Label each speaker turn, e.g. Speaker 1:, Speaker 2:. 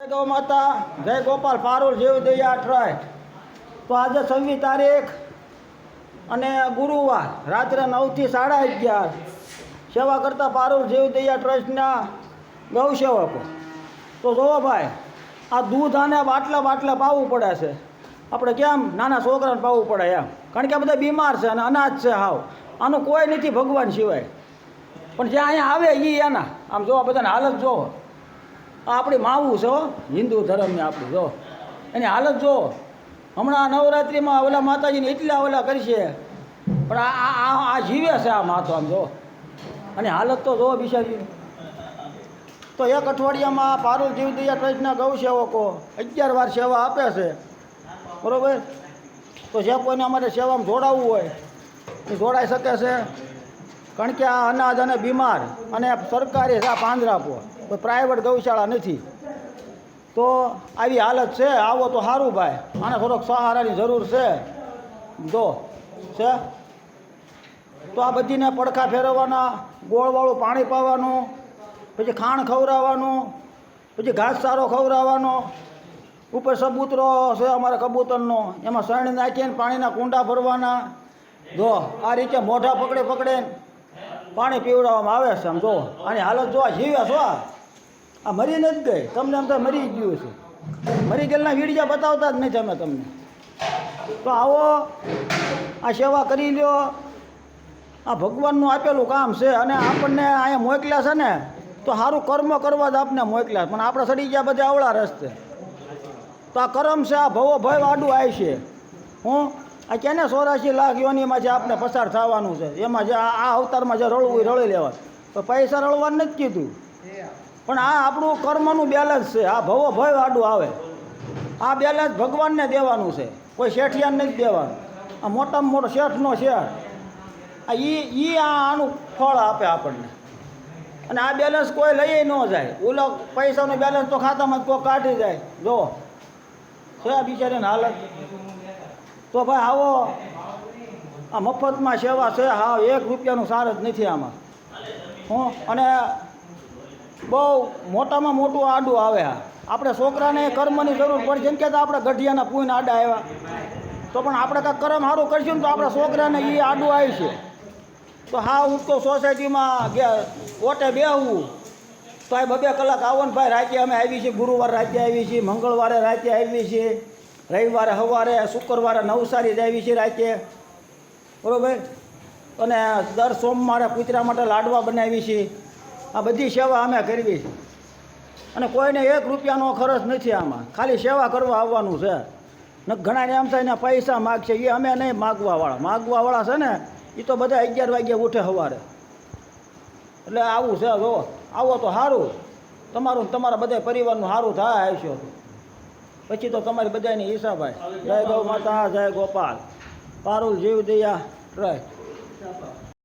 Speaker 1: ગૌ માતા જય ગોપાલ પારુલ જીવદયા ટ્રસ્ટ. તો આજે 26 તારીખ અને ગુરુવાર રાત્રે 9 થી 11:30 સેવા કરતા પારુલ જીવદયા ટ્રસ્ટના ગૌસેવકો. તો જોવો ભાઈ, આ દૂધ આને બાટલા પાવું પડે છે. આપણે કેમ નાના છોકરાને પાવું પડે એમ, કારણ કે આ બધા બીમાર છે અને અનાજ છે હાવ. આનું કોઈ નથી ભગવાન સિવાય, પણ જ્યાં અહીંયા આવે એ એના. આમ જો બધાને હાલત જો, આપણી માવું છે હો, હિન્દુ ધર્મની આપણી જો એની હાલત જો. હમણાં નવરાત્રિમાં ઓલા માતાજીને એટલા ઓલા કરશે, પણ આ જીવે છે આ માતો. આમ જો અને હાલત તો જો બિચારી. તો એક અઠવાડિયામાં પારુલ જીવદયા ટ્રસ્ટના ગૌસેવકો 11 વાર સેવા આપે છે, બરાબર. તો જે કોઈને અમારે સેવામાં જોડાવવું હોય એ જોડાઈ શકે છે, કારણ કે આ અનાજ અને બીમાર અને સરકારી છે આ પાંજરાપોર, કોઈ પ્રાઇવેટ ગૌશાળા નથી. તો આવી હાલત છે. આવો તો સારું ભાઈ, આને થોડોક સહારાની જરૂર છે જો છે. તો આ બધીને પડખા ફેરવવાના, ગોળવાળું પાણી પાવાનું, પછી ખાણ ખવડાવવાનું, પછી ઘાસચારો ખવડાવવાનો, ઉપર સબૂતરો છે અમારા કબૂતરનો, એમાં શણ નાખીને પાણીના કુંડા ભરવાના. જો આ રીતે મોઢા પકડે પાણી પીવડાવવામાં આવે છે. આમ જો આની હાલત જો, જીવે છો આ મરી નથી ગઈ. તમને એમ તો મરી ગયું છે, મરી ગયેલના વીડિયા બતાવતા જ નથી અમે તમને. તો આવો આ સેવા કરી લ્યો. આ ભગવાનનું આપેલું કામ છે, અને આપણને અહીંયા મોકલ્યા છે ને તો સારું કર્મ કરવા જ આપને મોકલ્યા. પણ આપણે સડી ગયા બધા અવળા રસ્તે. તો આ કર્મ છે, આ ભવો ભય વાડું આવી છે. હું આ કેને 84 લાખ યોનીમાં જે આપણે પસાર થવાનું છે, એમાં જે આ અવતારમાં જે રળવું એ રળી લેવા. તો પૈસા રળવાનું નથી કીધું, પણ આ આપણું કર્મનું બેલેન્સ છે. આ ભવો ભય વાડું આવે, આ બેલેન્સ ભગવાનને દેવાનું છે, કોઈ શેઠિયાને નથી દેવાનું. આ મોટામાં મોટો શેઠનો શેઠ આ આનું ફળ આપે આપણને. અને આ બેલેન્સ કોઈ લઈ ન જાય. ઓલો પૈસાનું બેલેન્સ તો ખાતામાં કોઈ કાઢી જાય. જો છે આ બિચારીની હાલત. તો ભાઈ આવો, આ મફતમાં સેવા છે. હા, 1 રૂપિયાનું સાર જ નથી આમાં. અને બહુ મોટામાં મોટું આડું આવે. આપણે છોકરાને કર્મની જરૂર પડે. જેમ કે આપણે ગઢિયાના પૂઈને આડા આવ્યા, તો પણ આપણે કાંઈક કર્મ સારું કરશું ને તો આપણા છોકરાને એ આડું આવી છે. તો હા, હું તો સોસાયટીમાં ઓટે બેહવું તો આ 2-2 કલાક આવો ને ભાઈ. રાતે અમે આવી છીએ, ગુરુવાર રાતે આવી છીએ, મંગળવારે રાતે આવી છીએ, રવિવારે સવારે, શુક્રવારે નવસારી જ આવી છીએ રાતે, બરાબર. અને દર સોમવારે કૂતરા માટે લાડવા બનાવી છીએ. આ બધી સેવા અમે કરવી છે. અને કોઈને 1 રૂપિયાનો ખર્ચ નથી આમાં, ખાલી સેવા કરવા આવવાનું છે. ને ઘણાને એમ થાય ને પૈસા માગશે, એ અમે નહીં માગવાવાળા છે ને એ તો બધા 11 વાગ્યે ઉઠે સવારે. એટલે આવું છે. જો આવો તો સારું, તમારું તમારા બધા પરિવારનું સારું થાય આવશો. પછી તો તમારી બધાની હિસાબ આવે. જય ગૌ માતા, જય ગોપાલ, પારુલ જીવદયા ટ્રસ્ટ.